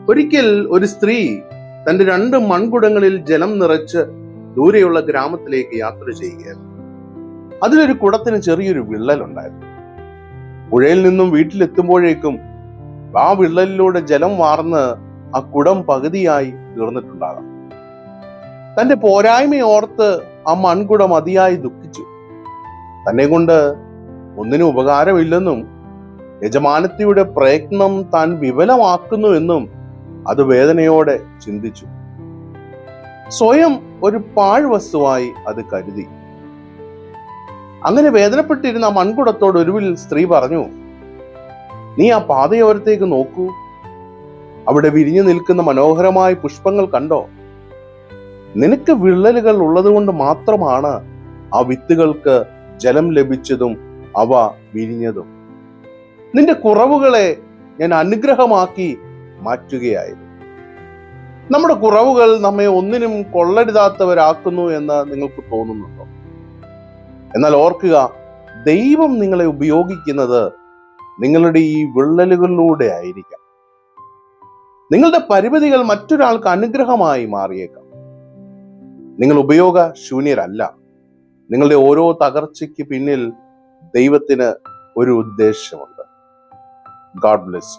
ഒരിക്കൽ ഒരു സ്ത്രീ തന്റെ 2 മൺകുടങ്ങളിൽ ജലം നിറച്ച് ദൂരെയുള്ള ഗ്രാമത്തിലേക്ക് യാത്ര ചെയ്യുകയായിരുന്നു. അതിലൊരു കുടത്തിന് ചെറിയൊരു വിള്ളലുണ്ടായിരുന്നു. പുഴയിൽ നിന്നും വീട്ടിലെത്തുമ്പോഴേക്കും ആ വിള്ളലിലൂടെ ജലം വാർന്ന് ആ കുടം പകുതിയായി തീർന്നിട്ടുണ്ടാകാം. തന്റെ പോരായ്മയോർത്ത് ആ മൺകുടം അതിയായി ദുഃഖിച്ചു. തന്നെ കൊണ്ട് ഒന്നിനും ഉപകാരമില്ലെന്നും യജമാനത്തിയുടെ പ്രയത്നം താൻ വിഫലമാക്കുന്നുവെന്നും അത് വേദനയോടെ ചിന്തിച്ചു. സ്വയം ഒരു പാഴ്വസ്തുവായി അത് കരുതി. അങ്ങനെ വേദനപ്പെട്ടിരുന്ന ആ മൺകുടത്തോട് ഒടുവിൽ സ്ത്രീ പറഞ്ഞു, നീ ആ പാതയോരത്തേക്ക് നോക്കൂ. അവിടെ വിരിഞ്ഞു നിൽക്കുന്ന മനോഹരമായ പുഷ്പങ്ങൾ കണ്ടോ? നിനക്ക് വിള്ളലുകൾ ഉള്ളതുകൊണ്ട് മാത്രമാണ് ആ വിത്തുകൾക്ക് ജലം ലഭിച്ചതും അവ വിരിഞ്ഞതും. നിന്റെ കുറവുകളെ ഞാൻ അനുഗ്രഹമാക്കി മാറ്റുകയായിരുന്നു. നമ്മുടെ കുറവുകൾ നമ്മെ ഒന്നിനും കൊള്ളരുതാത്തവരാക്കുന്നു എന്ന് നിങ്ങൾക്ക് തോന്നുന്നുണ്ടോ? എന്നാൽ ഓർക്കുക, ദൈവം നിങ്ങളെ ഉപയോഗിക്കുന്നത് നിങ്ങളുടെ ഈ വിള്ളലുകളിലൂടെ ആയിരിക്കാം. നിങ്ങളുടെ പരിമിതികൾ മറ്റൊരാൾക്ക് അനുഗ്രഹമായി മാറിയേക്കാം. നിങ്ങൾ ഉപയോഗശൂന്യരല്ല. നിങ്ങളുടെ ഓരോ തകർച്ചയ്ക്ക് പിന്നിൽ ദൈവത്തിന് ഒരു ഉദ്ദേശമുണ്ട്. God bless.